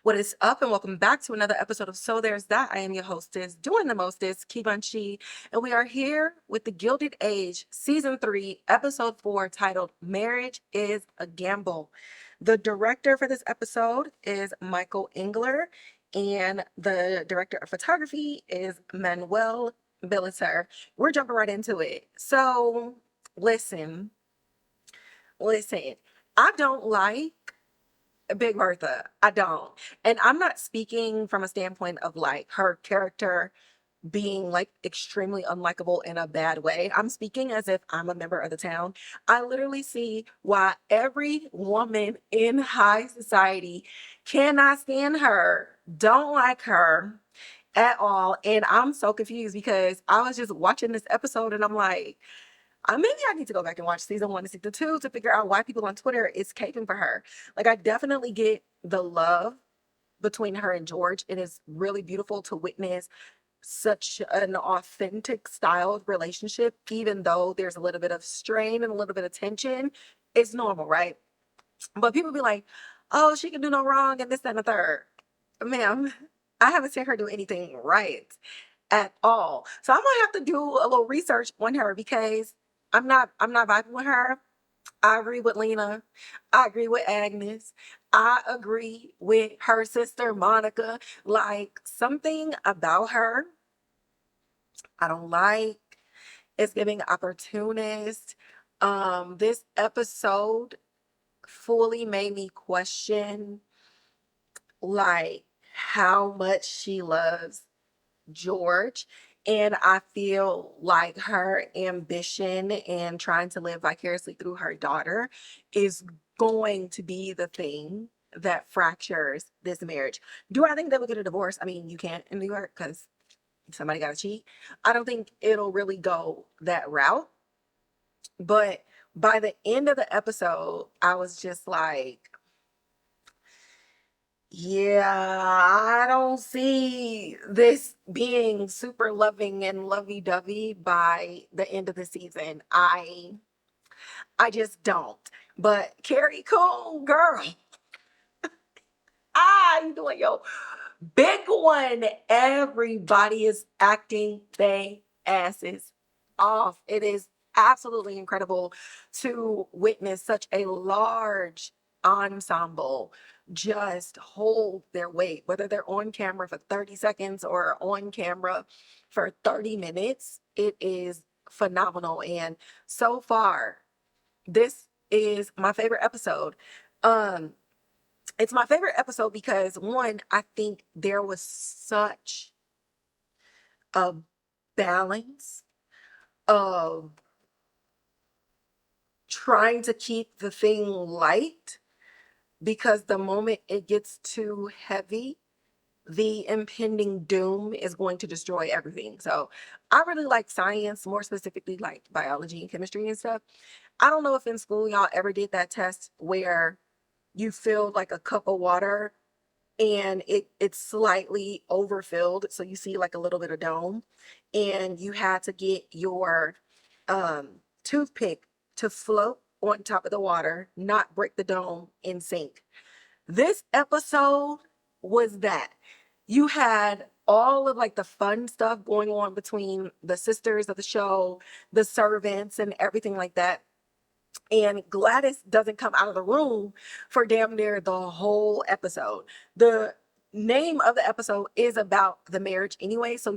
What is up, and welcome back to another episode of So There's That. I am your hostess, doing the mostest, Kibanchi, and we are here with the Gilded Age, Season 3, Episode 4, titled Marriage is a Gamble. The director for this episode is Michael Engler, and the director of photography is Manuel Billeter. We're jumping right into it. So, listen, I don't like Big Bertha. I don't. And I'm not speaking from a standpoint of like her character being like extremely unlikable in a bad way. I'm speaking as if I'm a member of the town. I literally see why every woman in high society cannot stand her, don't like her at all. And I'm so confused because I was just watching this episode and I'm like, maybe I need to go back and watch season 1 and season 2 to figure out why people on Twitter is caping for her. Like, I definitely get the love between her and George. It is really beautiful to witness such an authentic styled relationship, even though there's a little bit of strain and a little bit of tension. It's normal, right? But people be like, oh, she can do no wrong and this, that, and the third. Ma'am, I haven't seen her do anything right at all. So I'm gonna have to do a little research on her because I'm not vibing with her. I agree with Lena. I agree with Agnes. I agree with her sister Monica. Like, something about her I don't like. It's giving opportunist. This episode fully made me question like how much she loves George. And I feel like her ambition and trying to live vicariously through her daughter is going to be the thing that fractures this marriage. Do I think they will get a divorce? I mean, you can't in New York because somebody got to cheat. I don't think it'll really go that route. But by the end of the episode, I was just like, yeah, I don't see this being super loving and lovey-dovey by the end of the season. I just don't. But Carrie, Coon, girl, you doing your big one. Everybody is acting they asses off. It is absolutely incredible to witness such a large ensemble just hold their weight, whether they're on camera for 30 seconds or on camera for 30 minutes. It is phenomenal. And so far, this is my favorite episode. Um, it's my favorite episode because one, I think there was such a balance of trying to keep the thing light because the moment it gets too heavy, the impending doom is going to destroy everything. So I really like science, more specifically like biology and chemistry and stuff. I don't know if in school y'all ever did that test where you filled like a cup of water and it's slightly overfilled, so you see like a little bit of dome, and you had to get your toothpick to float on top of the water, not break the dome and sink. This episode was that. You had all of like the fun stuff going on between the sisters of the show, the servants, and everything like that. And Gladys doesn't come out of the room for damn near the whole episode. The name of the episode is about the marriage anyway, so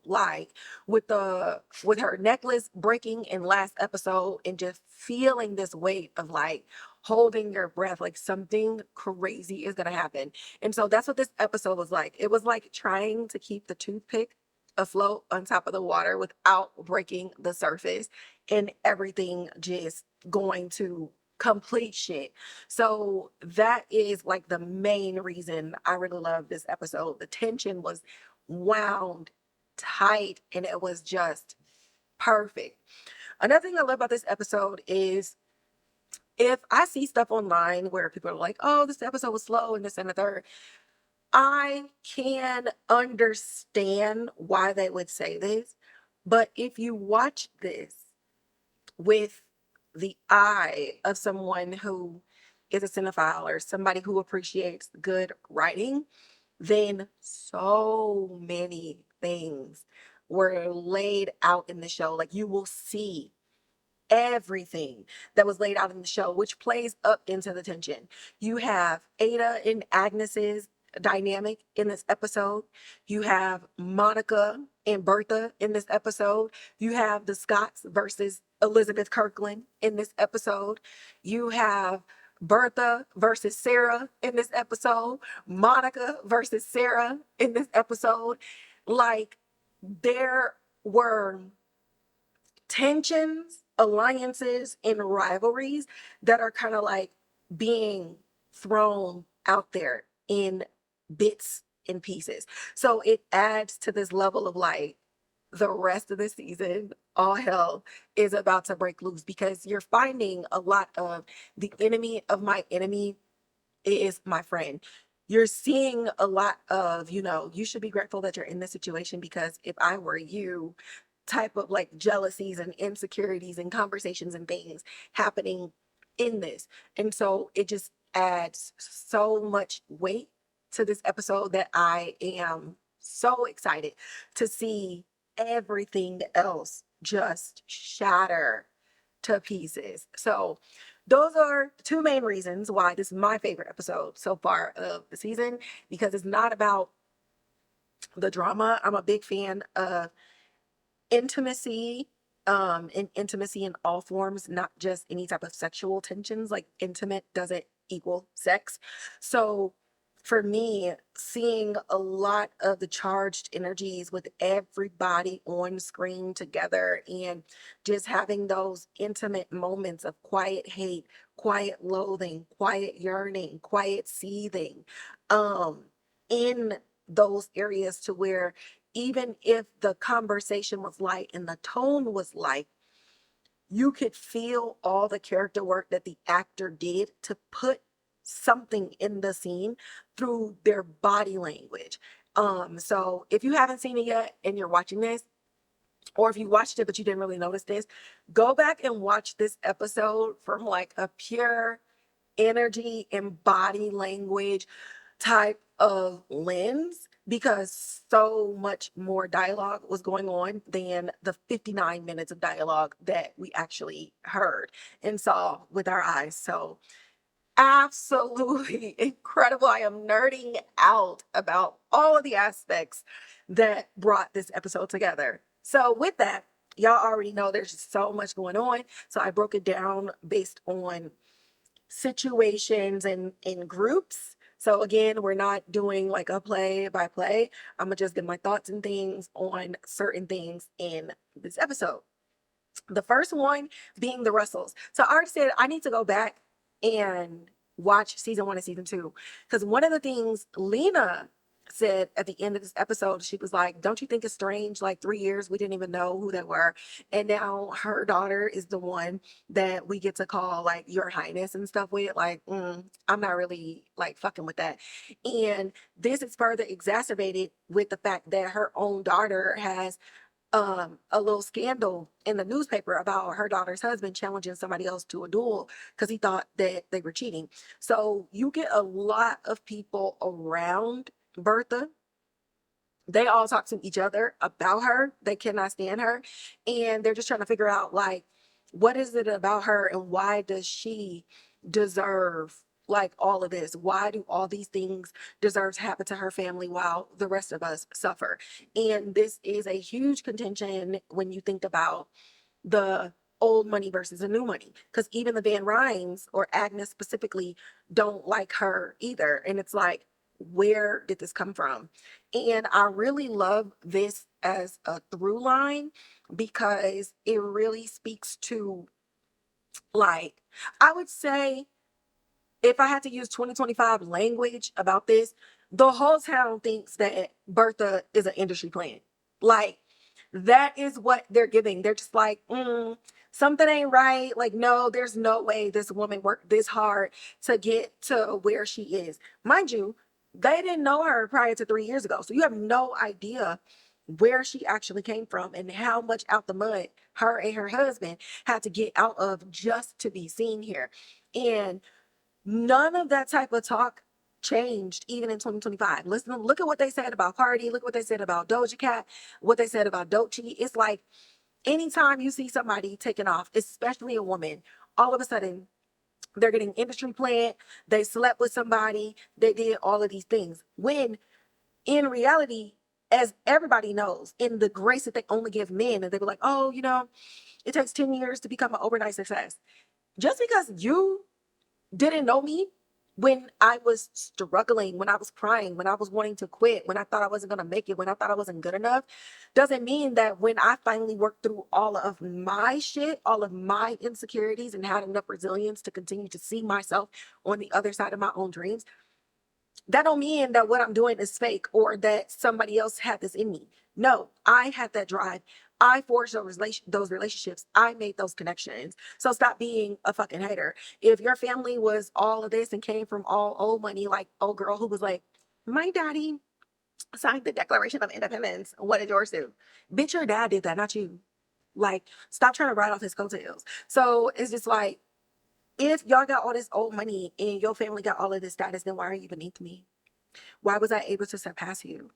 like with her necklace breaking in last episode and just feeling this weight of like holding your breath, like something crazy is gonna happen. And so that's what this episode was like. It was like trying to keep the toothpick afloat on top of the water without breaking the surface, and everything just going to complete shit. So that is like the main reason I really love this episode. The tension was wound tight and it was just perfect. Another thing I love about this episode is if I see stuff online where people are like, oh, this episode was slow and this and the third, I can understand why they would say this. But if you watch this with the eye of someone who is a cinephile or somebody who appreciates good writing, then so many things were laid out in the show. Like, you will see everything that was laid out in the show, which plays up into the tension. You have Ada and Agnes's dynamic in this episode. You have Monica and Bertha in this episode. You have the Scotts versus Elizabeth Kirkland in this episode. You have Bertha versus Sarah in this episode. Monica versus Sarah in this episode. Like, there were tensions, alliances, and rivalries that are kind of like being thrown out there in bits and pieces. So it adds to this level of like the rest of the season, all hell is about to break loose, because you're finding a lot of the enemy of my enemy is my friend. You're seeing a lot of, you should be grateful that you're in this situation, because if I were you, type of like jealousies and insecurities and conversations and things happening in this. And so it just adds so much weight to this episode that I am so excited to see everything else just shatter to pieces. So those are two main reasons why this is my favorite episode so far of the season, because it's not about the drama. I'm a big fan of intimacy, and intimacy in all forms, not just any type of sexual tensions. Like, intimate doesn't equal sex. So for me, seeing a lot of the charged energies with everybody on screen together, and just having those intimate moments of quiet hate, quiet loathing, quiet yearning, quiet seething, in those areas, to where even if the conversation was light and the tone was light, you could feel all the character work that the actor did to put something in the scene through their body language. So if you haven't seen it yet and you're watching this, or if you watched it but you didn't really notice this, go back and watch this episode from like a pure energy and body language type of lens, because so much more dialogue was going on than the 59 minutes of dialogue that we actually heard and saw with our eyes. So absolutely incredible. I am nerding out about all of the aspects that brought this episode together. So with that, y'all already know there's just so much going on. So I broke it down based on situations and in groups. So again, we're not doing like a play by play. I'm gonna just give my thoughts and things on certain things in this episode. The first one being the Russells. So I already said I need to go back and watch season 1 and season 2, because one of the things Lena said at the end of this episode, she was like, don't you think it's strange, like 3 years we didn't even know who they were, and now her daughter is the one that we get to call like your highness and stuff with. Like, I'm not really like fucking with that. And this is further exacerbated with the fact that her own daughter has a little scandal in the newspaper about her daughter's husband challenging somebody else to a duel because he thought that they were cheating. So you get a lot of people around Bertha. They all talk to each other about her. They cannot stand her, and they're just trying to figure out like, what is it about her and why does she deserve like all of this? Why do all these things deserve to happen to her family while the rest of us suffer? And this is a huge contention when you think about the old money versus the new money, because even the Van Rhynes, or Agnes specifically, don't like her either. And it's like, where did this come from? And I really love this as a through line, because it really speaks to, like, I would say, if I had to use 2025 language about this, the whole town thinks that Bertha is an industry plant. Like, that is what they're giving. They're just like, something ain't right. Like, no, there's no way this woman worked this hard to get to where she is. Mind you, they didn't know her prior to 3 years ago. So you have no idea where she actually came from and how much out the mud her and her husband had to get out of just to be seen here. And None of that type of talk changed even in 2025. Listen, look at what they said about Cardi, look what they said about Doja Cat, what they said about Doechii. It's like anytime you see somebody taking off, especially a woman, all of a sudden they're getting industry plant, they slept with somebody, they did all of these things. When in reality, as everybody knows, in the grace that they only give men, and they were like, oh, it takes 10 years to become an overnight success. Just because you didn't know me when I was struggling, when I was crying, when I was wanting to quit, when I thought I wasn't going to make it, when I thought I wasn't good enough, doesn't mean that when I finally worked through all of my shit, all of my insecurities, and had enough resilience to continue to see myself on the other side of my own dreams, that don't mean that what I'm doing is fake or that somebody else had this in me. No, I had that drive. I forged those relationships. I made those connections. So stop being a fucking hater. If your family was all of this and came from all old money, like old girl who was like, my daddy signed the Declaration of Independence, what did yours do? Bitch, your dad did that, not you. Like, stop trying to ride off his coattails. So it's just like, if y'all got all this old money and your family got all of this status, then why are you beneath me? Why was I able to surpass you?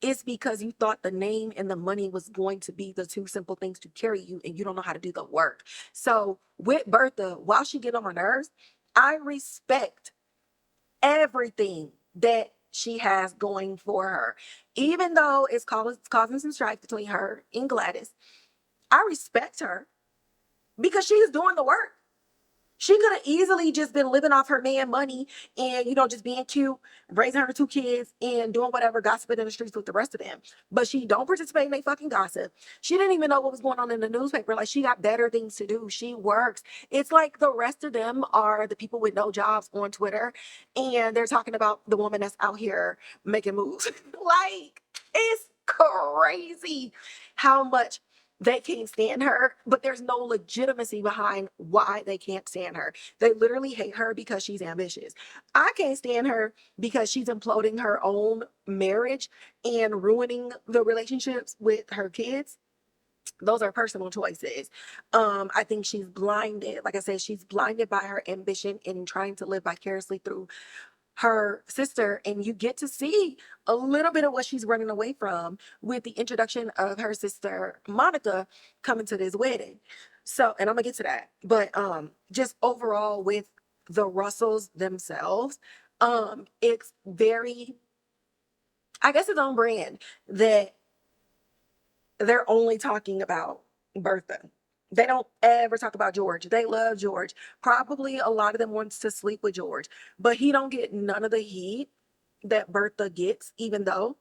It's because you thought the name and the money was going to be the two simple things to carry you, and you don't know how to do the work. So with Bertha, while she get on my nerves, I respect everything that she has going for her. Even though it's causing some strife between her and Gladys, I respect her because she's doing the work. She could have easily just been living off her man money and, just being cute, raising her two kids and doing whatever, gossiping in the streets with the rest of them. But she don't participate in their fucking gossip. She didn't even know what was going on in the newspaper. Like, she got better things to do. She works. It's like the rest of them are the people with no jobs on Twitter, and they're talking about the woman that's out here making moves. Like, it's crazy how much they can't stand her, but there's no legitimacy behind why they can't stand her. They literally hate her because she's ambitious. I can't stand her because she's imploding her own marriage and ruining the relationships with her kids. Those are personal choices. I think she's blinded. Like I said, she's blinded by her ambition in trying to live vicariously through her sister, and you get to see a little bit of what she's running away from with the introduction of her sister Monica coming to this wedding. So, and I'm gonna get to that, but just overall with the Russells themselves, it's very, I guess, it's on brand that they're only talking about Bertha. They don't ever talk about George. They love George. Probably a lot of them wants to sleep with George, but he don't get none of the heat that Bertha gets, even though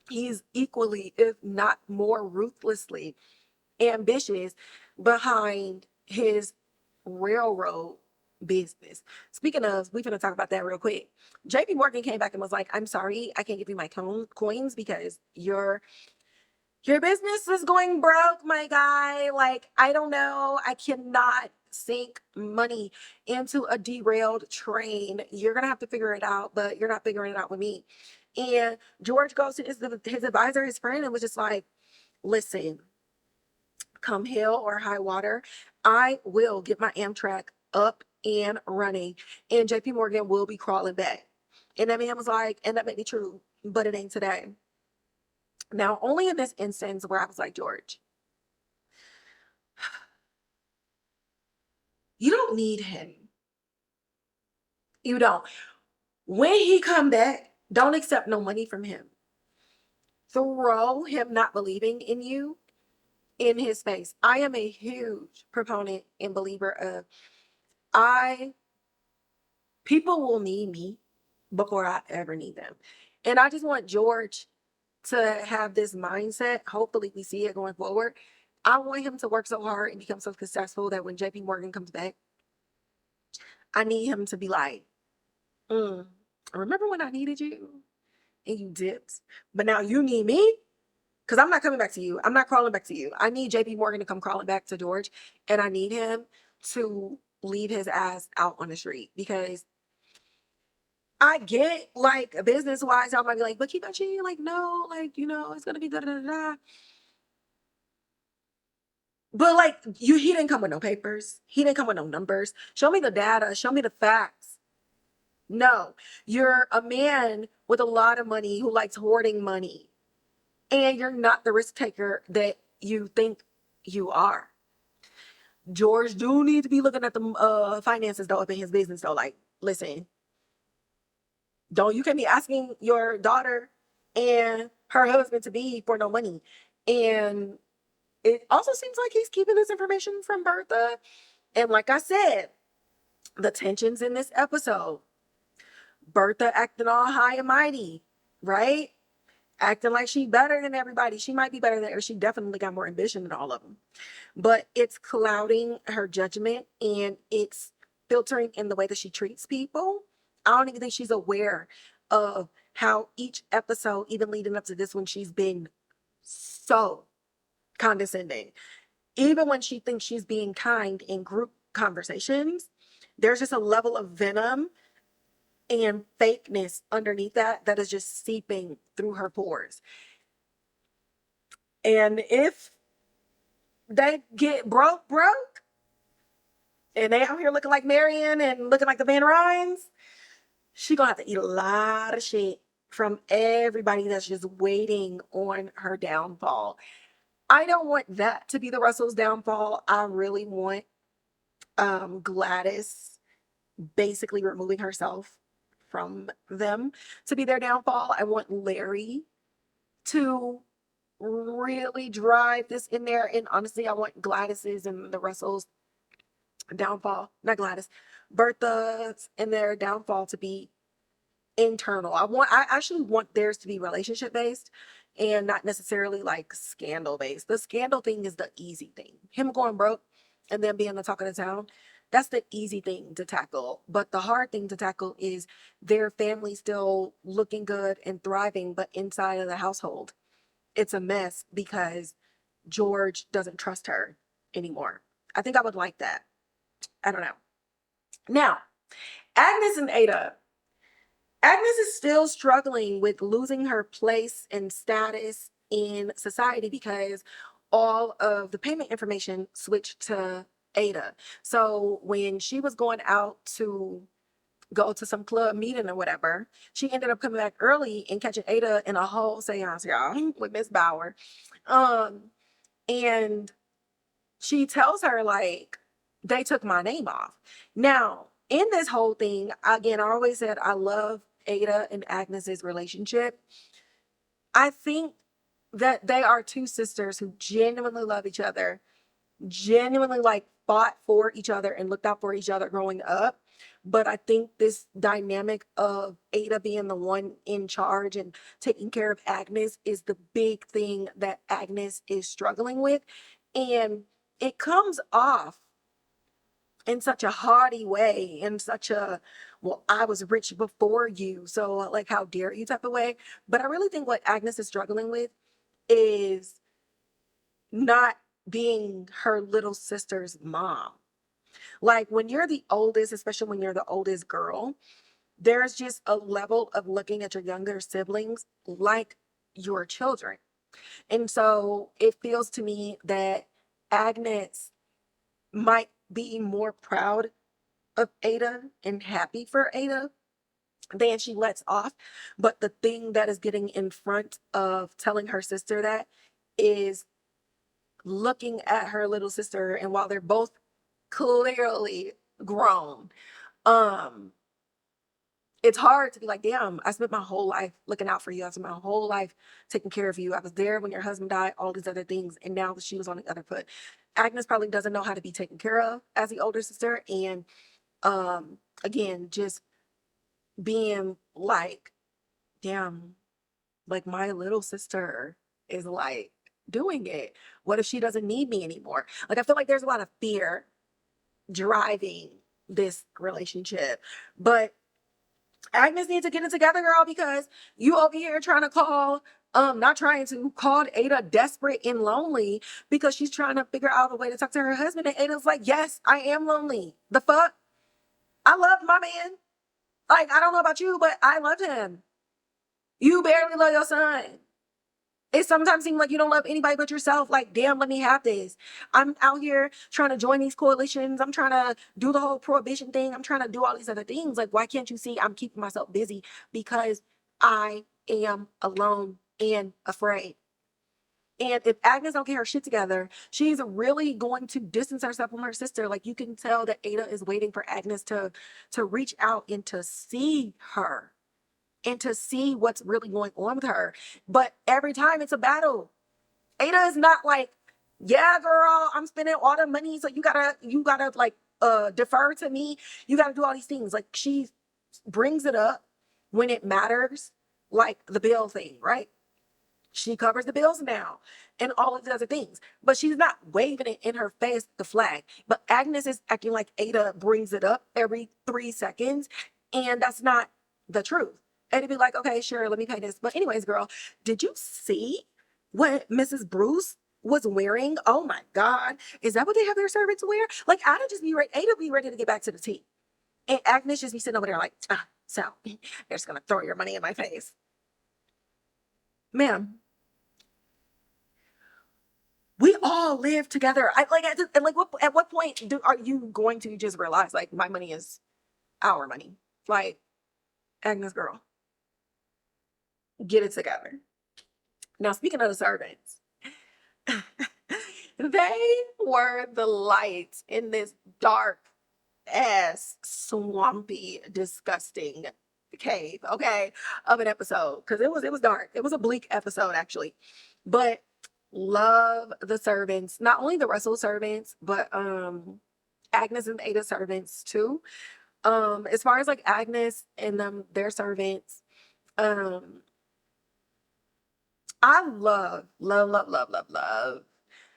he's equally, if not more ruthlessly ambitious behind his railroad business. Speaking of, we're going to talk about that real quick. JP Morgan came back and was like, I'm sorry, I can't give you my coins because your business is going broke, my guy. Like, I don't know. I cannot sink money into a derailed train. You're going to have to figure it out, but you're not figuring it out with me. And George goes to his advisor, his friend, and was just like, listen, come hell or high water, I will get my Amtrak up and running, and JP Morgan will be crawling back. And that man was like, and that may be true, but it ain't today. Now, only in this instance where I was like, George, you don't need him. You don't. When he come back, don't accept no money from him. Throw him not believing in you in his face. I am a huge proponent and believer of people will need me before I ever need them. And I just want George to have this mindset. Hopefully we see it going forward. I want him to work so hard and become so successful that when JP Morgan comes back, I need him to be like, remember when I needed you and you dipped, but now you need me? Because I'm not coming back to you. I'm not crawling back to you. I need JP Morgan to come crawling back to George, and I need him to leave his ass out on the street, because I get, like, business wise, I might be like, but keep on cheating. Like, no, like, it's gonna be da da da da. But like, he didn't come with no papers. He didn't come with no numbers. Show me the data. Show me the facts. No, you're a man with a lot of money who likes hoarding money, and you're not the risk taker that you think you are. George do need to be looking at the finances though up in his business though. Like, listen, don't you can't be asking your daughter and her husband to be for no money. And it also seems like he's keeping this information from Bertha. And like I said, the tensions in this episode, Bertha acting all high and mighty, right? Acting like she better than everybody. She might be better than her. She definitely got more ambition than all of them. But it's clouding her judgment and it's filtering in the way that she treats people. I don't even think she's aware of how each episode, even leading up to this one, she's been so condescending. Even when she thinks she's being kind in group conversations, there's just a level of venom and fakeness underneath that is just seeping through her pores. And if they get broke, and they out here looking like Marion and looking like the Van Rhynes, she gonna have to eat a lot of shit from everybody that's just waiting on her downfall. I don't want that to be the Russells' downfall. I really want Gladys basically removing herself from them to be their downfall. I want Larry to really drive this in there. And honestly, I want Gladys's and the Russells' downfall, not Gladys, Bertha's and their downfall to be internal. I actually want theirs to be relationship based and not necessarily like scandal based. The scandal thing is the easy thing. Him going broke and then being the talk of the town. That's the easy thing to tackle. But the hard thing to tackle is their family still looking good and thriving, but inside of the household, it's a mess because George doesn't trust her anymore. I think I would like that. I don't know. Now, Agnes and Ada. Agnes is still struggling with losing her place and status in society because all of the payment information switched to Ada. So when she was going out to go to some club meeting or whatever, she ended up coming back early and catching Ada in a whole seance, y'all, with Miss Bauer. And she tells her, like, they took my name off. Now, in this whole thing, again, I always said I love Ada and Agnes's relationship. I think that they are two sisters who genuinely love each other, genuinely like fought for each other and looked out for each other growing up. But I think this dynamic of Ada being the one in charge and taking care of Agnes is the big thing that Agnes is struggling with. And it comes off in such a haughty way, in such a, well, I was rich before you, so like, how dare you type of way. But I really think what Agnes is struggling with is not being her little sister's mom. Like when you're the oldest, especially when you're the oldest girl, there's just a level of looking at your younger siblings like your children. And so it feels to me that Agnes might be more proud of Ada and happy for Ada than she lets off. But the thing that is getting in front of telling her sister that is looking at her little sister, and while they're both clearly grown, it's hard to be like, damn, I spent my whole life looking out for you. I spent my whole life taking care of you. I was there when your husband died, all these other things. And now she was on the other foot. Agnes probably doesn't know how to be taken care of as the older sister. And again, just being like, damn, like my little sister is like doing it. What if she doesn't need me anymore? Like, I feel like there's a lot of fear driving this relationship. But Agnes needs to get it together, girl, because you over here trying to call, not trying to call Ada desperate and lonely because she's trying to figure out a way to talk to her husband. And Ada's like, yes, I am lonely. The fuck? I love my man. Like, I don't know about you, but I loved him. You barely love your son. It sometimes seems like you don't love anybody but yourself. Like, damn, let me have this. I'm out here trying to join these coalitions. I'm trying to do the whole prohibition thing. I'm trying to do all these other things. Like, why can't you see I'm keeping myself busy? Because I am alone and afraid. And if Agnes don't get her shit together, she's really going to distance herself from her sister. Like, you can tell that Ada is waiting for Agnes to reach out and to see her and to see what's really going on with her. But every time it's a battle. Ada is not like, yeah, girl, I'm spending all the money, so you gotta like defer to me. You gotta do all these things. Like, she brings it up when it matters, like the bill thing, right? She covers the bills now and all of the other things, but she's not waving it in her face, the flag. But Agnes is acting like Ada brings it up every 3 seconds, and that's not the truth. And it'd be like, okay, sure, let me pay this. But anyways, girl, did you see what Mrs. Bruce was wearing? Oh my God. Is that what they have their servants wear? Like, Ada be ready to get back to the tea. And Agnes just be sitting over there like, so they're just gonna throw your money in my face. Ma'am, we all live together. At what point are you going to just realize, like, my money is our money? Like, Agnes, girl, get it together. Now, speaking of the servants, they were the lights in this dark ass, swampy, disgusting cave, okay, of an episode. Because it was dark. It was a bleak episode, actually. But love the servants, not only the Russell servants, but Agnes and Ada servants too. As far as like Agnes and their servants, I love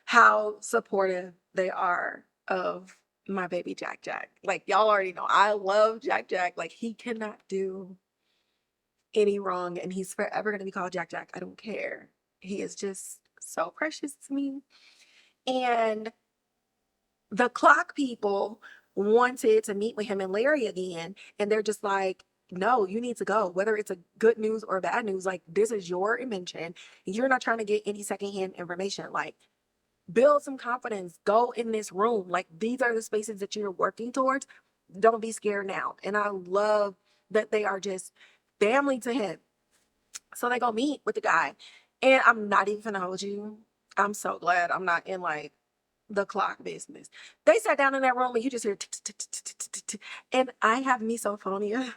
how supportive they are of my baby Jack Jack. Like, y'all already know, I love Jack Jack. Like, he cannot do any wrong, and he's forever gonna be called Jack Jack. I don't care. He is just so precious to me. And the clock people wanted to meet with him and Larry again, and they're just like, no, you need to go. Whether it's a good news or bad news, like, this is your invention. You're not trying to get any secondhand information. Like, build some confidence. Go in this room. Like, these are the spaces that you're working towards. Don't be scared now. And I love that they are just family to him. So they go meet with the guy. And I'm not even gonna hold you. I'm so glad I'm not in like the clock business. They sat down in that room and you just hear and I have misophonia.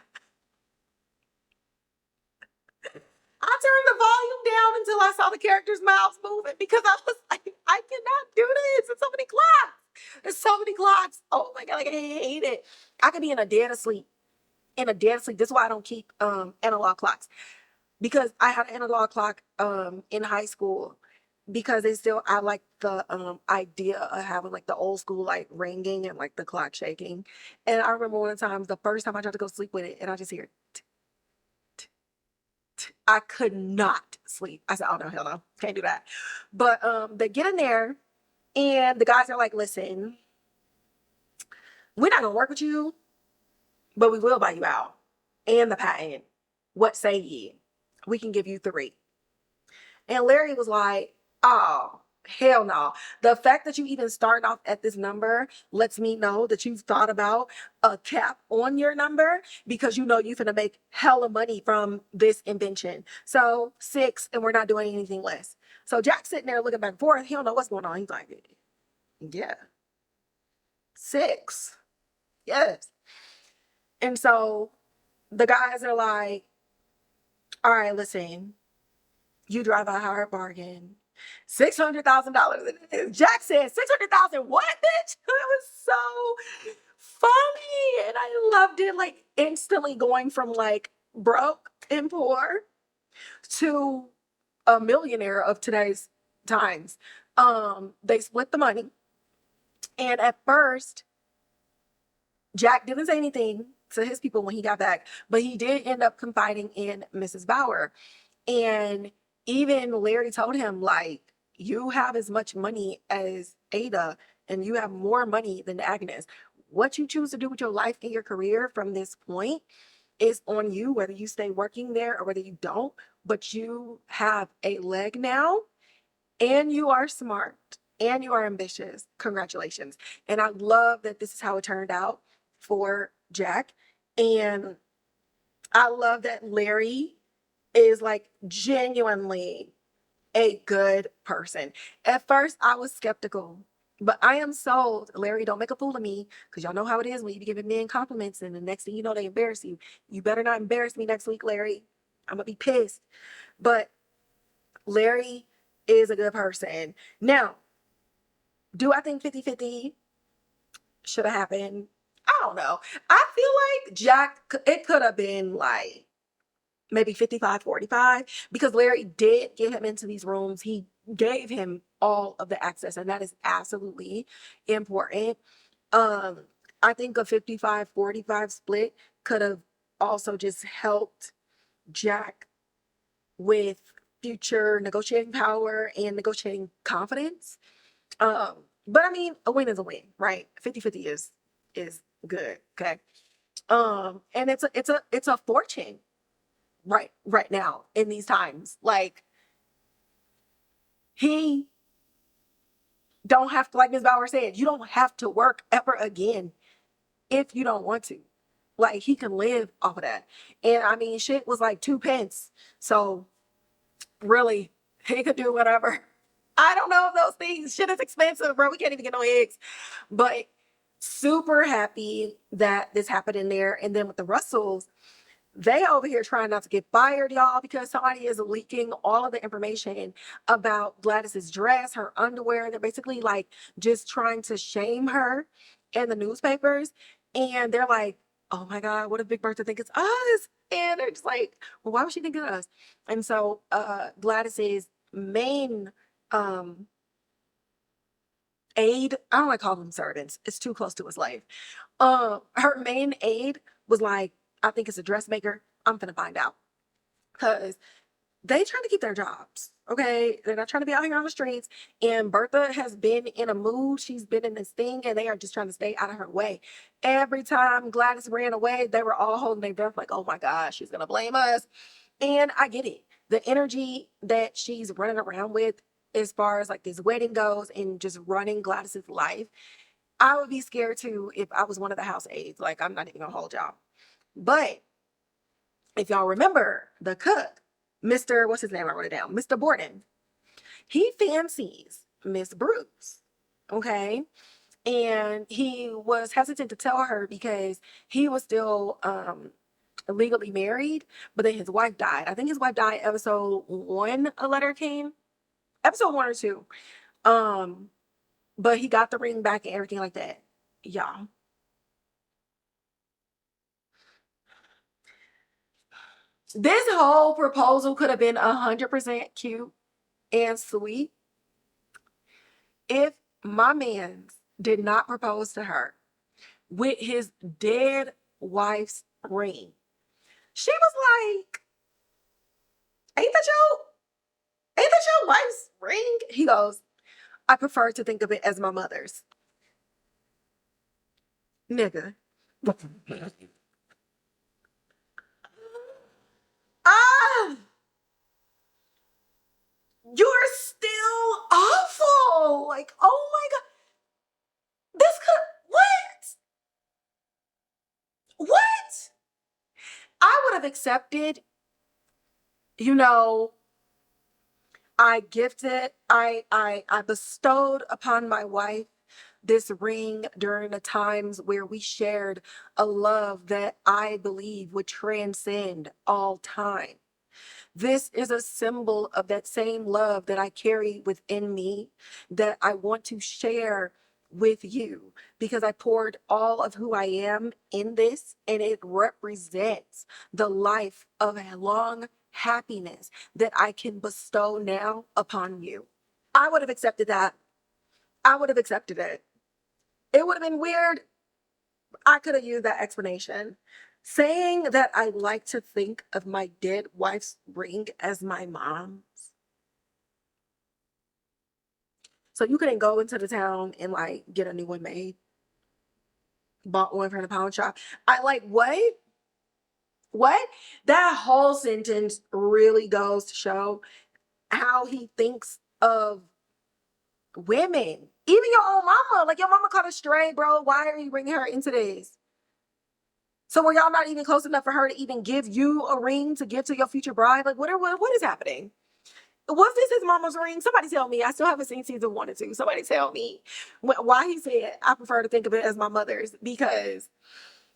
I turned the volume down until I saw the characters' mouths moving because I was like, I cannot do this. There's so many clocks. There's so many clocks. Oh my God, like, I hate it. I could be in a dead asleep. This is why I don't keep analog clocks. Because I had an analog clock in high school, because I like the idea of having like the old school like ringing and like the clock shaking. And I remember one time, the first time I tried to go sleep with it, and I just hear I could not sleep. I said, oh no, hell no, can't do that. But they get in there and the guys are like, listen, we're not gonna work with you, but we will buy you out and the patent. What say ye? We can give you 3. And Larry was like, oh, hell no. The fact that you even start off at this number lets me know that you've thought about a cap on your number, because you know you're going to make hella money from this invention. So 6, and we're not doing anything less. So Jack's sitting there looking back and forth. He don't know what's going on. He's like, yeah, 6. Yes. And so the guys are like, all right, listen, you drive a hard bargain. $600,000. Jack said, 600,000. What, bitch? It was so funny. And I loved it. Like, instantly going from like broke and poor to a millionaire of today's times. They split the money. And at first, Jack didn't say anything to his people when he got back, but he did end up confiding in Mrs. Bauer. And even Larry told him, like, you have as much money as Ada, and you have more money than Agnes. What you choose to do with your life and your career from this point is on you, whether you stay working there or whether you don't, but you have a leg now and you are smart and you are ambitious. Congratulations. And I love that this is how it turned out for Jack. And I love that Larry is like genuinely a good person. At first, I was skeptical, but I am sold. Larry, don't make a fool of me, because y'all know how it is when you be giving men compliments and the next thing you know, they embarrass you. You better not embarrass me next week, Larry. I'm going to be pissed. But Larry is a good person. Now, do I think 50-50 should have happened? I don't know. I feel like Jack, it could have been like maybe 55-45, because Larry did get him into these rooms. He gave him all of the access, and that is absolutely important. I think a 55-45 split could have also just helped Jack with future negotiating power and negotiating confidence. But I mean, a win is a win, right? 50-50 is good. Okay. And it's a fortune right now in these times. Like, he don't have to, like Ms. Bauer said, you don't have to work ever again if you don't want to. Like, he can live off of that. And I mean, shit was like 2 pence. So really, he could do whatever. I don't know if those things, shit is expensive, bro. We can't even get no eggs. But super happy that this happened in there. And then with the Russells, they over here trying not to get fired, y'all, because somebody is leaking all of the information about Gladys's dress, her underwear. They're basically like just trying to shame her in the newspapers. And they're like, oh my God, what if Big Bertha think it's us? And they're just like, well, why would she think it's us? And so Gladys's main aide, I don't like calling them servants. It's too close to his life. Her main aide was like, I think it's a dressmaker. I'm finna find out. Because they trying to keep their jobs, okay? They're not trying to be out here on the streets. And Bertha has been in a mood. She's been in this thing, and they are just trying to stay out of her way. Every time Gladys ran away, they were all holding their breath like, oh my gosh, she's going to blame us. And I get it. The energy that she's running around with as far as like this wedding goes and just running Gladys's life, I would be scared too if I was one of the house aides. Like, I'm not even going to hold y'all. But if y'all remember, the cook, Mr. What's his name? I wrote it down. Mr. Borden. He fancies Miss Bruce. Okay. And he was hesitant to tell her because he was still legally married, but then his wife died. I think his wife died episode 1, a letter came. Episode 1 or 2. But he got the ring back and everything like that. Y'all. This whole proposal could have been 100% cute and sweet if my man did not propose to her with his dead wife's ring. She was like, ain't that your wife's ring? He goes, I prefer to think of it as my mother's. Nigga. Ah! You're still awful. Like, oh my God. This could, what? I would have accepted, I bestowed upon my wife this ring during the times where we shared a love that I believe would transcend all time. This is a symbol of that same love that I carry within me that I want to share with you, because I poured all of who I am in this, and it represents the life of a long happiness that I can bestow now upon you. I would have accepted that. I would have accepted it. It would have been weird. I could have used that explanation. Saying that I like to think of my dead wife's ring as my mom's. So you couldn't go into the town and like get a new one made. Bought one from the pawn shop. I like, what? What? That whole sentence really goes to show how he thinks of women. Even your own mama. Like, your mama caught a stray, bro. Why are you bringing her into this? So were y'all not even close enough for her to even give you a ring to give to your future bride? Like, what is happening? Was this his mama's ring? Somebody tell me. I still haven't seen season 1 and 2. Somebody tell me why he said, I prefer to think of it as my mother's, because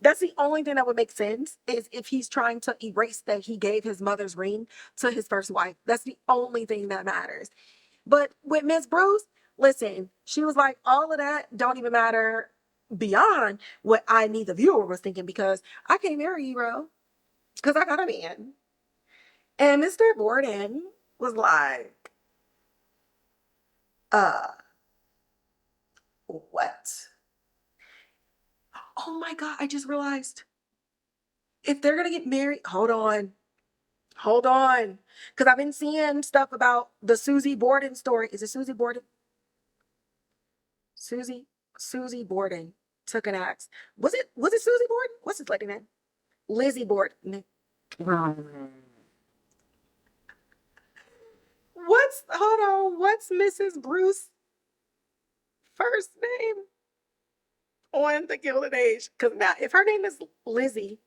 that's the only thing that would make sense, is if he's trying to erase that he gave his mother's ring to his first wife. That's the only thing that matters. But with Miss Bruce, listen, she was like, all of that don't even matter beyond what I need the viewer was thinking, because I can't marry you, bro, because I got a man. And Mr. Borden was like, what? Oh my God, I just realized, if they're gonna get married, hold on. Because I've been seeing stuff about the Susie Borden story. Is it Susie Borden? Susie Borden took an axe. Was it Susie Borden? What's his lady name? Lizzie Borden. What's Mrs. Bruce's first name on the Gilded Age? Because now, if her name is Lizzie,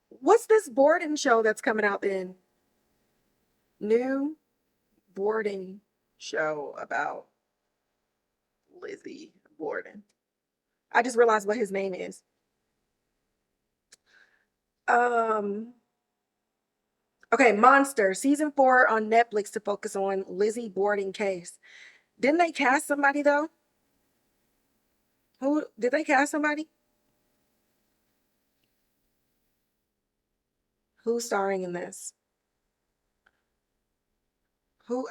what's this Borden show that's coming out then? New Borden show about Lizzie Borden. I just realized what his name is. Okay, Monster, season 4 on Netflix to focus on Lizzie Borden case. Didn't they cast somebody though? Who did they cast somebody? Who's starring in this?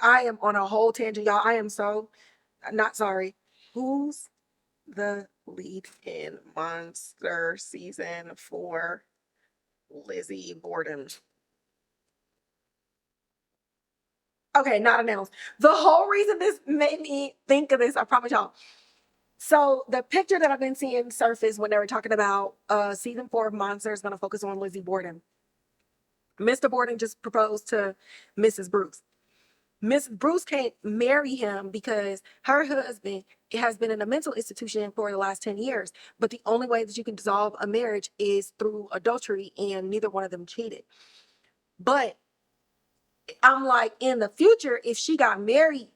I am on a whole tangent, y'all. I am so not sorry. Who's the lead in Monster season 4? Lizzie Borden. Okay, not announced. The whole reason this made me think of this, I promise y'all. So the picture that I've been seeing surface when they were talking about season 4 of Monster is going to focus on Lizzie Borden. Mr. Borden just proposed to Mrs. Bruce. Mrs. Bruce can't marry him because her husband has been in a mental institution for the last 10 years. But the only way that you can dissolve a marriage is through adultery, and neither one of them cheated. But I'm like, in the future, if she got married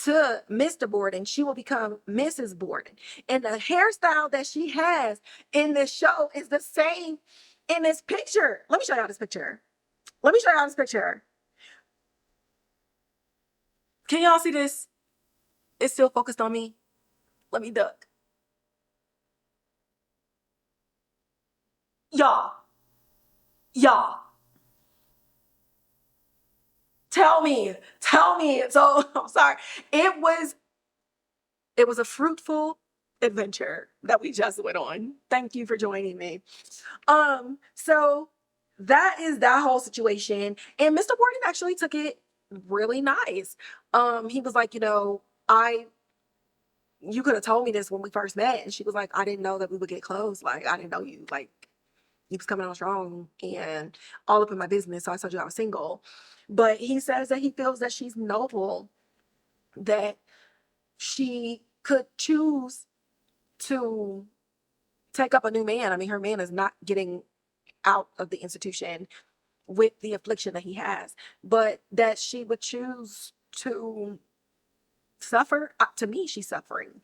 to Mr. Borden, she will become Mrs. Borden. And the hairstyle that she has in this show is the same in this picture. Let me show y'all this picture. Can y'all see this? It's still focused on me. Let me duck. Y'all. Tell me. So I'm sorry. It was a fruitful adventure that we just went on. Thank you for joining me. So that is that whole situation. And Mr. Borden actually took it really nice. He was like, you could have told me this when we first met. And she was like, I didn't know that we would get close. Like, I didn't know you. Like, you was coming on strong and all up in my business. So I told you I was single. But he says that he feels that she's noble, that she could choose to take up a new man. I mean, her man is not getting out of the institution with the affliction that he has, but that she would choose to suffer. To me, she's suffering.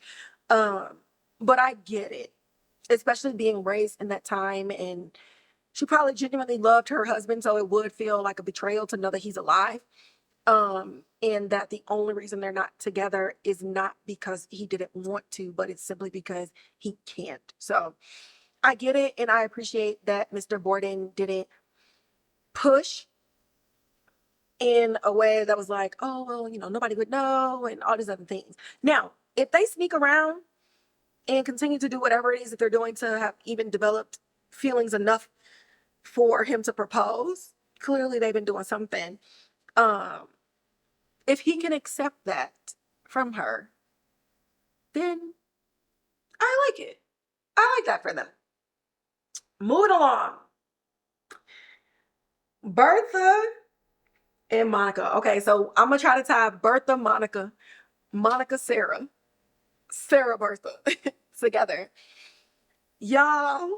But I get it, especially being raised in that time, and she probably genuinely loved her husband, so it would feel like a betrayal to know that he's alive. And that the only reason they're not together is not because he didn't want to, but it's simply because he can't. So I get it, and I appreciate that Mr. Borden didn't push in a way that was like, oh, well, nobody would know, and all these other things. Now, if they sneak around and continue to do whatever it is that they're doing to have even developed feelings enough for him to propose, clearly they've been doing something. If he can accept that from her, then I like it. I like that for them. Moving along. Bertha and Monica. Okay, so I'm gonna try to tie Bertha, Monica, Sarah, Sarah, Bertha together. Y'all,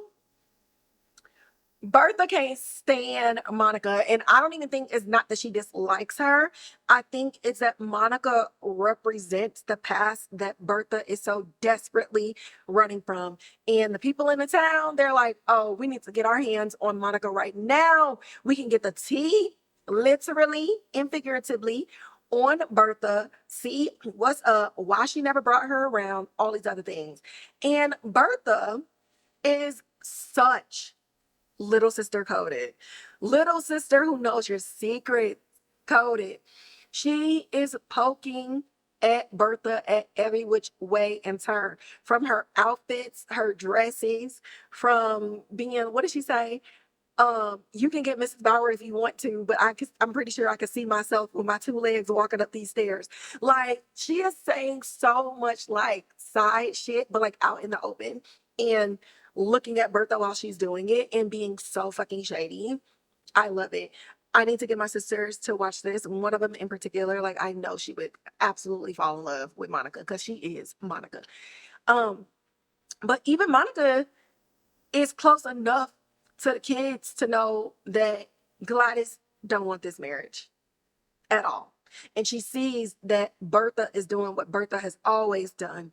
Bertha can't stand Monica, and I don't even think it's not that she dislikes her. I think it's that Monica represents the past that Bertha is so desperately running from. And the people in the town, they're like, oh, we need to get our hands on Monica right now. We can get the tea, literally and figuratively, on Bertha, see what's up, why she never brought her around, all these other things. And Bertha is such little sister coded. Little sister who knows your secret coded. She is poking at Bertha at every which way and turn. From her outfits, her dresses, from being, what did she say? You can get Mrs. Bauer if you want to, but I'm pretty sure I could see myself with my 2 legs walking up these stairs. Like, she is saying so much like side shit, but like out in the open, and looking at Bertha while she's doing it and being so fucking shady. I love it. I need to get my sisters to watch this. One of them in particular, like, I know she would absolutely fall in love with Monica because she is Monica. But even Monica is close enough to the kids to know that Gladys don't want this marriage at all. And she sees that Bertha is doing what Bertha has always done.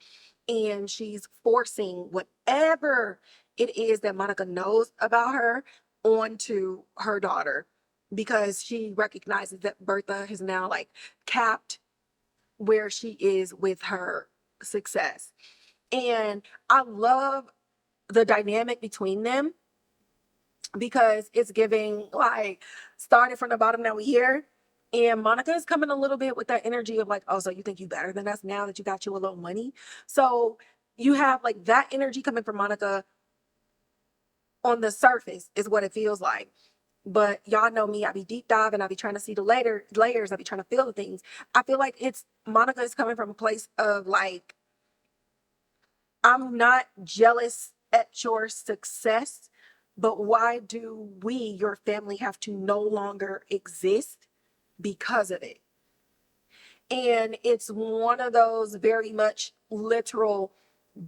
And she's forcing whatever it is that Monica knows about her onto her daughter, because she recognizes that Bertha has now like capped where she is with her success. And I love the dynamic between them, because it's giving like started from the bottom, now we here. And Monica is coming a little bit with that energy of like, oh, so you think you better than us now that you got you a little money? So you have like that energy coming from Monica on the surface is what it feels like. But y'all know me, I be deep diving, I be trying to see the layers, I be trying to feel the things. I feel like it's Monica is coming from a place of like, I'm not jealous at your success, but why do we, your family, have to no longer exist because of it? And it's one of those very much literal,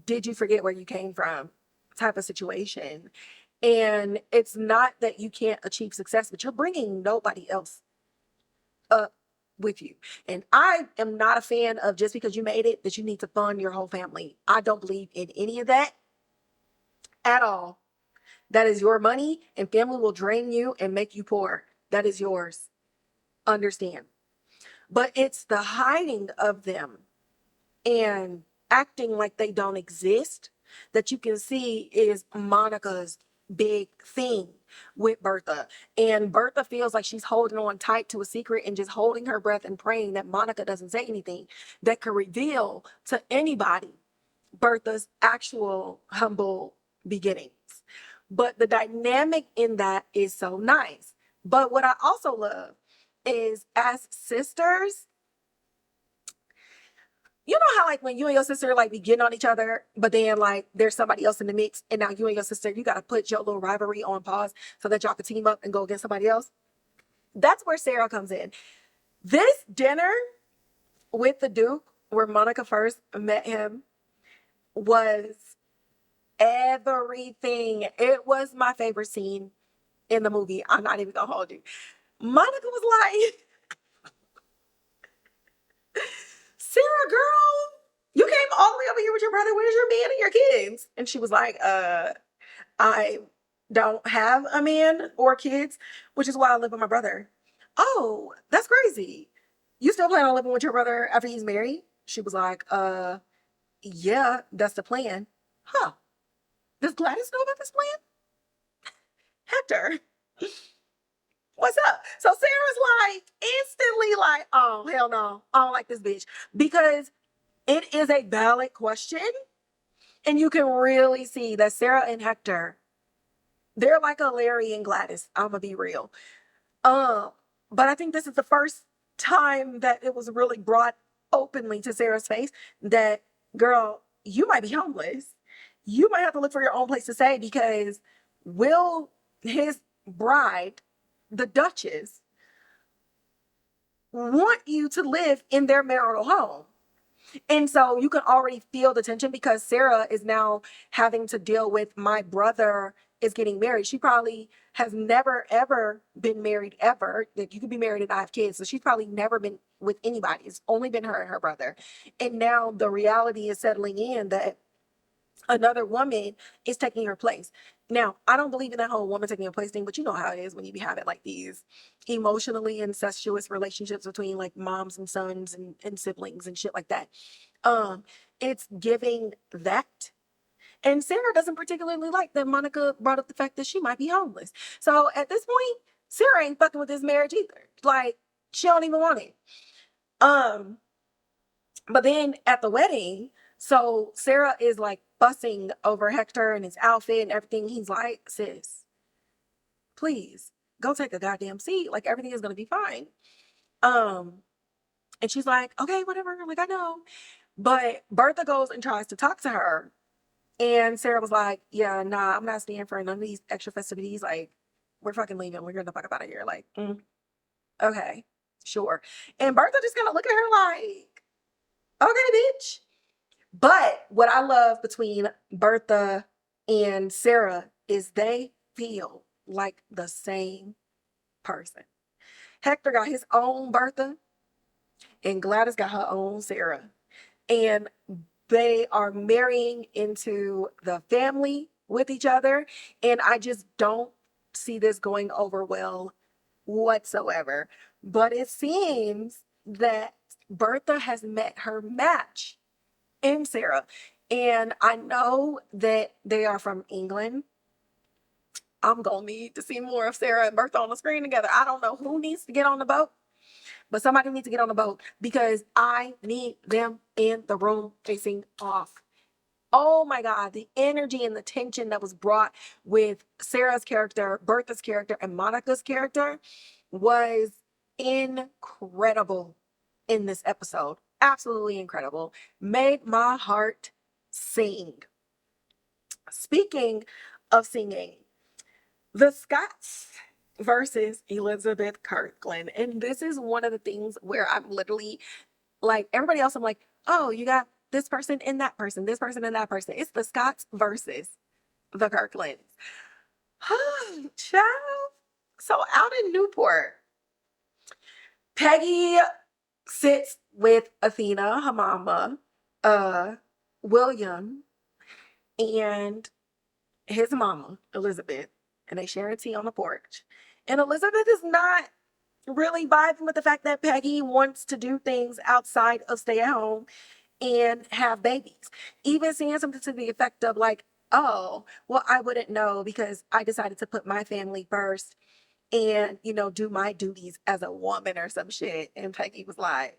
did you forget where you came from type of situation. And it's not that you can't achieve success, but you're bringing nobody else up with you. And I am not a fan of just because you made it that you need to fund your whole family. I don't believe in any of that at all. That is your money, and family will drain you and make you poor. That is yours. Understand. But it's the hiding of them and acting like they don't exist that you can see is Monica's big thing with Bertha. And Bertha feels like she's holding on tight to a secret and just holding her breath and praying that Monica doesn't say anything that could reveal to anybody Bertha's actual humble beginnings. But the dynamic in that is so nice. But what I also love is, as sisters, you know how like when you and your sister like be getting on each other, but then like there's somebody else in the mix, and now you and your sister, you got to put your little rivalry on pause so that y'all can team up and go against somebody else. That's where Sarah comes in. This dinner with the Duke, where Monica first met him, was everything. It was my favorite scene in the movie. I'm not even gonna hold you. Monica was like, Sarah, girl, you came all the way over here with your brother. Where's your man and your kids? And she was like, I don't have a man or kids, which is why I live with my brother. Oh, that's crazy. You still plan on living with your brother after he's married? She was like, yeah, that's the plan. Huh. Does Gladys know about this plan? Hector, what's up? So Sarah's like instantly like, oh, hell no. I don't like this bitch. Because it is a valid question. And you can really see that Sarah and Hector, they're like a Larry and Gladys. I'm gonna be real. But I think this is the first time that it was really brought openly to Sarah's face that, girl, you might be homeless. you might have to look for your own place to stay, because will his bride, the Duchess, want you to live in their marital home? And so you can already feel the tension, because Sarah is now having to deal with, my brother is getting married. She probably has never ever been married ever. Like, you could be married and I have kids. So she's probably never been with anybody. It's only been her and her brother. And now the reality is settling in that another woman is taking her place. Now, I don't believe in that whole woman taking your place thing, but you know how it is when you be having like these emotionally incestuous relationships between like moms and sons and siblings and shit like that. It's giving that. And Sarah doesn't particularly like that Monica brought up the fact that she might be homeless. So at this point, Sarah ain't fucking with this marriage either. Like, she don't even want it. But then at the wedding, so Sarah is like fussing over Hector and his outfit and everything. He's like, sis, please go take a goddamn seat. Like, everything is gonna be fine. And she's like, okay, whatever. Like, I know. But Bertha goes and tries to talk to her. And Sarah was like, yeah, nah, I'm not staying for none of these extra festivities. Like, we're fucking leaving. We're getting the fuck up out of here. Like, okay, sure. And Bertha just kind of look at her like, okay, bitch. But what I love between Bertha and Sarah is they feel like the same person. Hector got his own Bertha, and Gladys got her own Sarah. And they are marrying into the family with each other. And I just don't see this going over well whatsoever. But it seems that Bertha has met her match in Sarah. And I know that they are from England. I'm going to need to see more of Sarah and Bertha on the screen together. I don't know who needs to get on the boat, but somebody needs to get on the boat, because I need them in the room facing off. Oh my God, the energy and the tension that was brought with Sarah's character, Bertha's character, and Monica's character was incredible in this episode. Absolutely incredible. Made my heart sing. Speaking of singing, the Scots versus Elizabeth Kirkland. And this is one of the things where I'm literally like, everybody else, I'm like, oh, you got this person and that person, this person and that person. It's the Scots versus the Kirklands. Child. So out in Newport, Peggy sits with Athena, her mama, William, and his mama, Elizabeth, and they share a tea on the porch. And Elizabeth is not really vibing with the fact that Peggy wants to do things outside of stay at home and have babies. Even saying something to the effect of like, oh, well, I wouldn't know because I decided to put my family first and, you know, do my duties as a woman or some shit. And Peggy was like,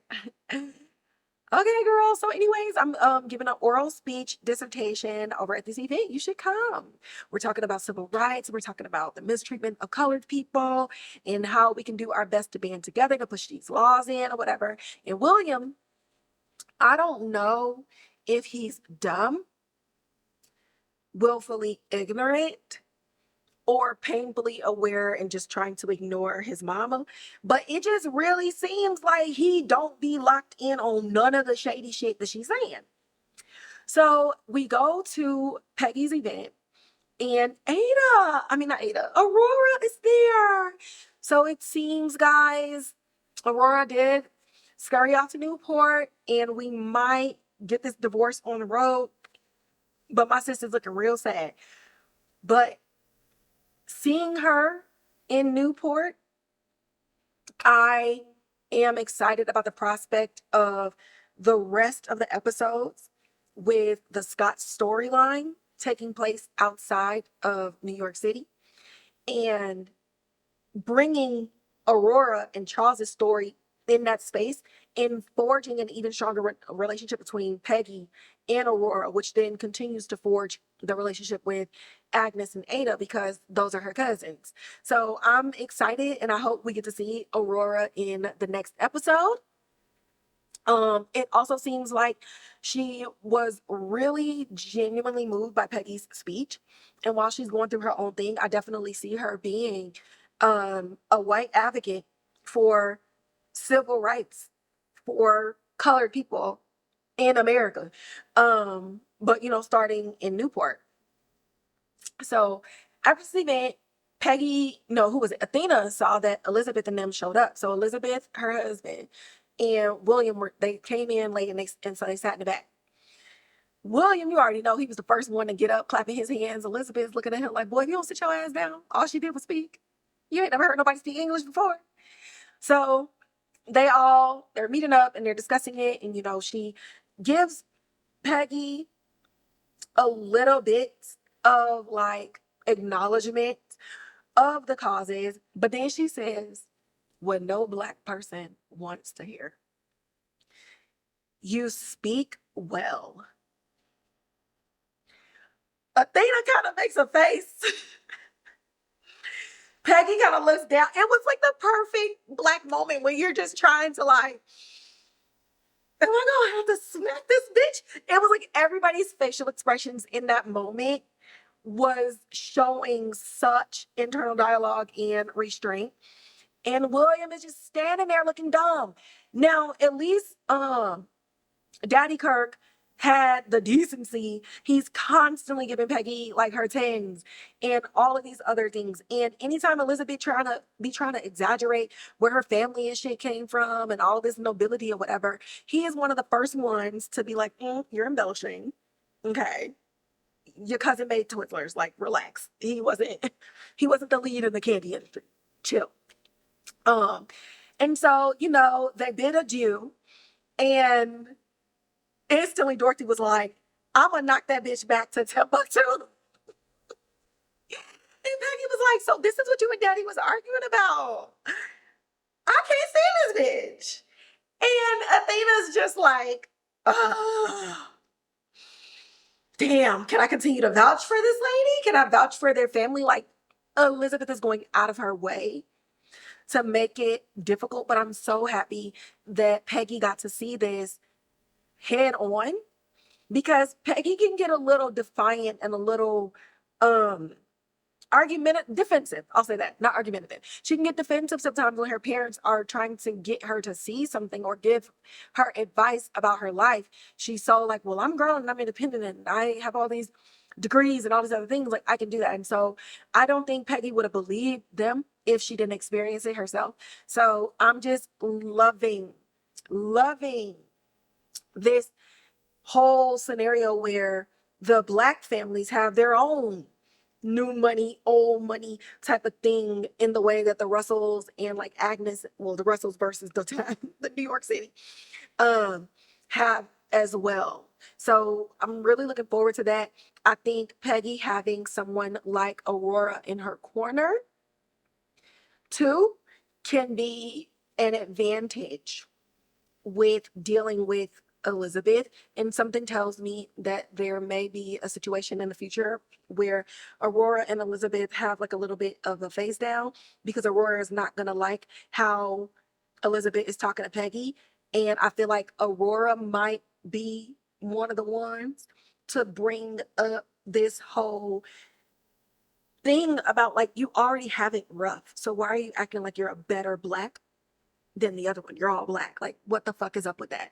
okay, girl. So anyways, I'm giving an oral speech dissertation over at this event. You should come. We're talking about civil rights. We're talking about the mistreatment of colored people and how we can do our best to band together to push these laws in or whatever. And William, I don't know if he's dumb, willfully ignorant, or painfully aware and just trying to ignore his mama, but it just really seems like he don't be locked in on none of the shady shit that she's saying. So we go to Peggy's event, and Aurora is there. So it seems, guys, Aurora did scurry off to Newport, and we might get this divorce on the road, but my sister's looking real sad. But seeing her in Newport, I am excited about the prospect of the rest of the episodes with the Scott storyline taking place outside of New York City and bringing Aurora and Charles's story in that space and forging an even stronger relationship between Peggy and Aurora, which then continues to forge the relationship with Agnes and Ada because those are her cousins. So I'm excited and I hope we get to see Aurora in the next episode. It also seems like she was really genuinely moved by Peggy's speech. And while she's going through her own thing, I definitely see her being a white advocate for civil rights for colored people in America. But starting in Newport. So after this event, Peggy, no, who was it? Athena saw that Elizabeth and them showed up. So Elizabeth, her husband, and William they came in late and so they sat in the back. William, you already know he was the first one to get up, clapping his hands. Elizabeth's looking at him like, boy, if you don't sit your ass down, all she did was speak. You ain't never heard nobody speak English before. So they're meeting up and they're discussing it. And, she gives Peggy a little bit of like acknowledgement of the causes, but then she says what no Black person wants to hear. You speak well. Athena kind of makes a face. Peggy kind of looks down. It was like the perfect Black moment when you're just trying to like, am I gonna have to smack this bitch? It was like everybody's facial expressions in that moment was showing such internal dialogue and restraint. And William is just standing there looking dumb. Now, at least Daddy Kirk had the decency. He's constantly giving Peggy like her tens and all of these other things. And anytime Elizabeth trying to exaggerate where her family and shit came from and all this nobility or whatever, he is one of the first ones to be like, you're embellishing. Okay. Your cousin made Twizzlers. Like, relax. He wasn't the lead in the candy industry. Chill. And so, they bid adieu, and instantly Dorothy was like, I'm gonna knock that bitch back to Timbuktu. And Peggy was like, so this is what you and Daddy was arguing about. I can't stand this bitch. And Athena's just like, damn, can I continue to vouch for this lady? Can I vouch for their family? Like, Elizabeth is going out of her way to make it difficult, but I'm so happy that Peggy got to see this head on, because Peggy can get a little defiant and a little defensive. I'll say that, not argumentative. She can get defensive sometimes when her parents are trying to get her to see something or give her advice about her life. She's so like, well, I'm grown and I'm independent and I have all these degrees and all these other things. Like, I can do that. And so I don't think Peggy would have believed them if she didn't experience it herself. So I'm just loving this whole scenario where the Black families have their own new money, old money type of thing, in the way that the Russells and like Agnes, well, the Russells versus the New York City, have as well. So I'm really looking forward to that. I think Peggy having someone like Aurora in her corner too can be an advantage with dealing with Elizabeth. And something tells me that there may be a situation in the future where Aurora and Elizabeth have like a little bit of a phase down, because Aurora is not going to like how Elizabeth is talking to Peggy. And I feel like Aurora might be one of the ones to bring up this whole thing about like, you already have it rough. So why are you acting like you're a better Black than the other one? You're all Black. Like, what the fuck is up with that?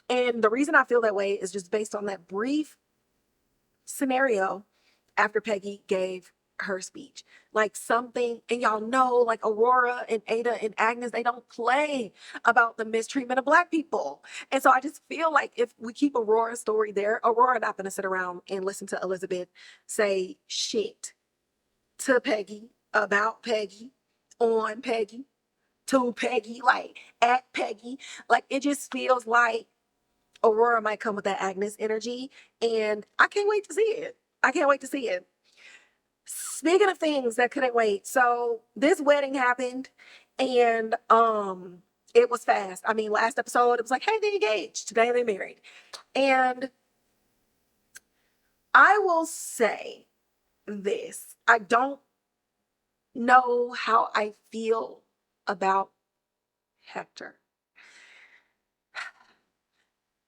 And the reason I feel that way is just based on that brief scenario after Peggy gave her speech. Like, something, and y'all know, like Aurora and Ada and Agnes, they don't play about the mistreatment of Black people. And so I just feel like if we keep Aurora's story there, Aurora not gonna sit around and listen to Elizabeth say shit to Peggy, about Peggy, on Peggy, to Peggy, like at Peggy. Like, it just feels like Aurora might come with that Agnes energy, and I can't wait to see it. I can't wait to see it. Speaking of things that couldn't wait, so this wedding happened, and it was fast. I mean, last episode it was like, hey, they engaged. Today they married. And I will say this. I don't know how I feel about Hector.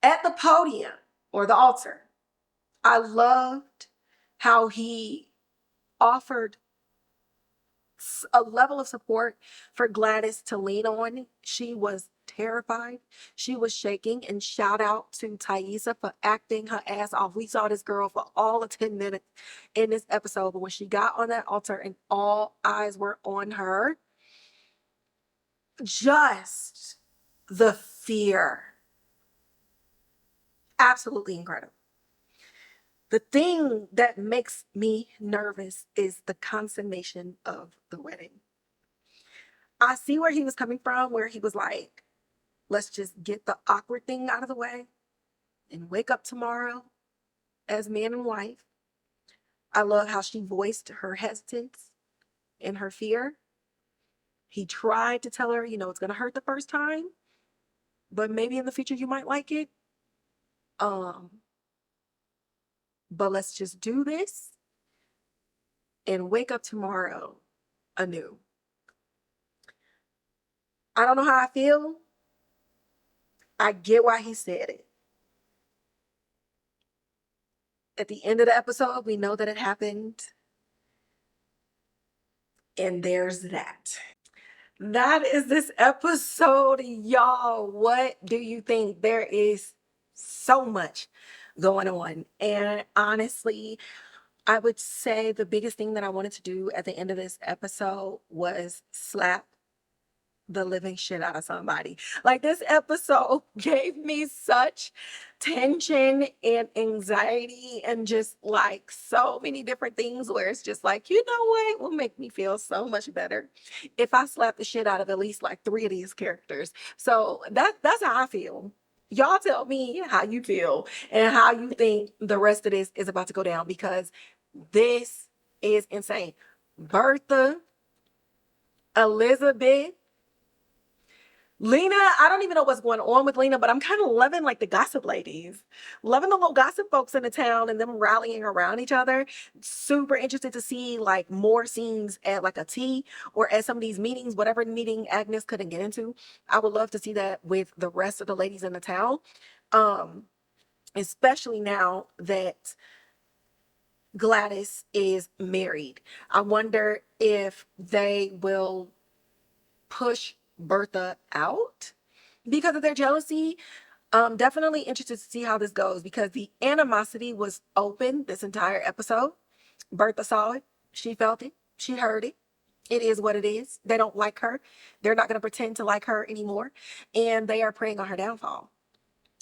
At the podium or the altar, I loved how he offered a level of support for Gladys to lean on. She was terrified. She was shaking. And shout out to Taissa for acting her ass off. We saw this girl for all of 10 minutes in this episode, but when she got on that altar and all eyes were on her, just the fear. Absolutely incredible. The thing that makes me nervous is the consummation of the wedding. I see where he was coming from, where he was like, let's just get the awkward thing out of the way and wake up tomorrow as man and wife. I love how she voiced her hesitance and her fear. He tried to tell her, it's going to hurt the first time, but maybe in the future you might like it. But let's just do this and wake up tomorrow anew. I don't know how I feel. I get why he said it. At the end of the episode, we know that it happened. And there's that. That is this episode, y'all. What do you think? There is so much going on. And honestly, I would say the biggest thing that I wanted to do at the end of this episode was slap the living shit out of somebody. Like, this episode gave me such tension and anxiety and just like so many different things where it's just like, you know what, it will make me feel so much better if I slap the shit out of at least like 3 of these characters. So that's how I feel. Y'all tell me how you feel and how you think the rest of this is about to go down, because this is insane. Bertha, Elizabeth, Lena, I don't even know what's going on with Lena, but I'm kind of loving like the gossip ladies, loving the little gossip folks in the town and them rallying around each other. Super interested to see like more scenes at like a tea or at some of these meetings, whatever meeting Agnes couldn't get into. I would love to see that with the rest of the ladies in the town. Especially now that Gladys is married. I wonder if they will push Bertha out because of their jealousy. Definitely interested to see how this goes, because the animosity was open this entire episode. Bertha saw it. She felt it. She heard it. It is what it is. They don't like her. They're not going to pretend to like her anymore. And they are preying on her downfall.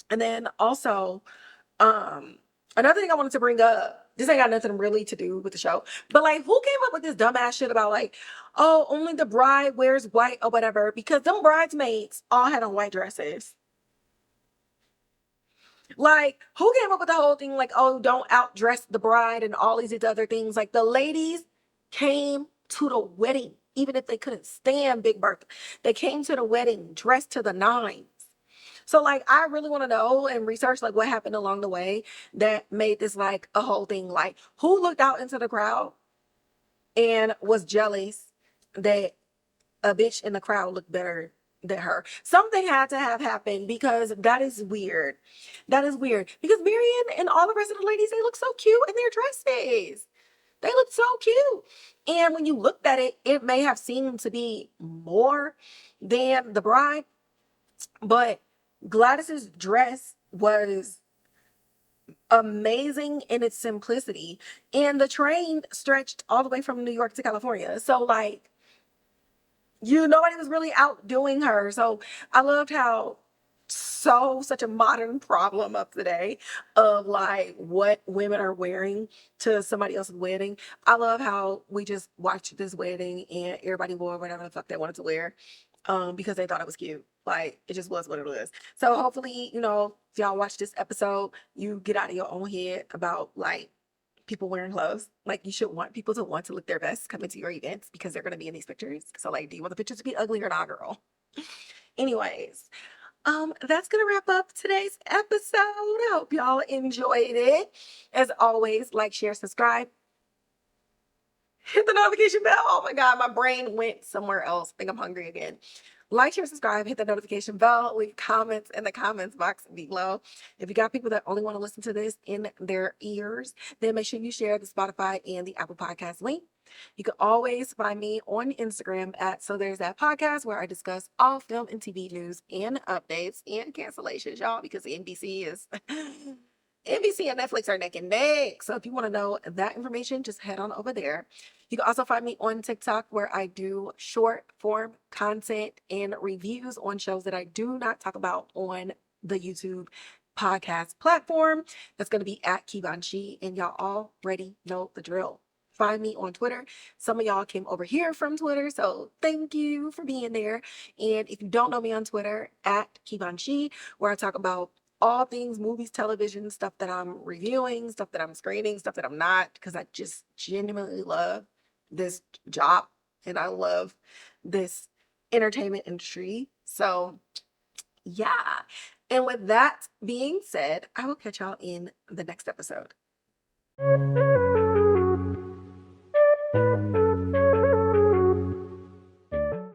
And then also, another thing I wanted to bring up, this ain't got nothing really to do with the show, but like, who came up with this dumbass shit about like, oh, only the bride wears white or whatever? Because them bridesmaids all had on white dresses. Like, who came up with the whole thing like, oh, don't outdress the bride and all these other things? Like, the ladies came to the wedding, even if they couldn't stand Big Bertha. They came to the wedding dressed to the nines. So like, I really want to know and research like what happened along the way that made this like a whole thing. Like, who looked out into the crowd and was jealous that a bitch in the crowd looked better than her? Something had to have happened, because that is weird. That is weird, because Marion and all the rest of the ladies, they look so cute in their dresses. They look so cute. And when you looked at it, it may have seemed to be more than the bride, but Gladys's dress was amazing in its simplicity, and the train stretched all the way from New York to California. So like, nobody was really outdoing her. So I loved how such a modern problem of today of like what women are wearing to somebody else's wedding. I love how we just watched this wedding and everybody wore whatever the fuck they wanted to wear, because they thought it was cute. Like, it just was what it was. So hopefully, if y'all watch this episode, you get out of your own head about like people wearing clothes. Like, you should want people to want to look their best coming to your events, because they're going to be in these pictures. So like, do you want the pictures to be ugly or not, girl? Anyways, that's gonna wrap up today's episode. I hope y'all enjoyed it. As always, like, share, subscribe, hit the notification bell. Oh my god, my brain went somewhere else. I think I'm hungry again. Like, share, subscribe, hit the notification bell, leave comments in the comments box below. If you got people that only want to listen to this in their ears, then make sure you share the Spotify and the Apple Podcast link. You can always find me on Instagram at So There's That Podcast, where I discuss all film and TV news and updates and cancellations, y'all, because NBC is NBC and Netflix are neck and neck. So if you want to know that information, just head on over there. You can also find me on TikTok, where I do short form content and reviews on shows that I do not talk about on the YouTube podcast platform. That's going to be at Kibanchi, and y'all already know the drill. Find me on Twitter. Some of y'all came over here from Twitter, so thank you for being there. And if you don't know me on Twitter, at Kibanchi, where I talk about all things movies, television, stuff that I'm reviewing, stuff that I'm screening, stuff that I'm not, because I just genuinely love this job and I love this entertainment industry. So yeah. And with that being said, I will catch y'all in the next episode.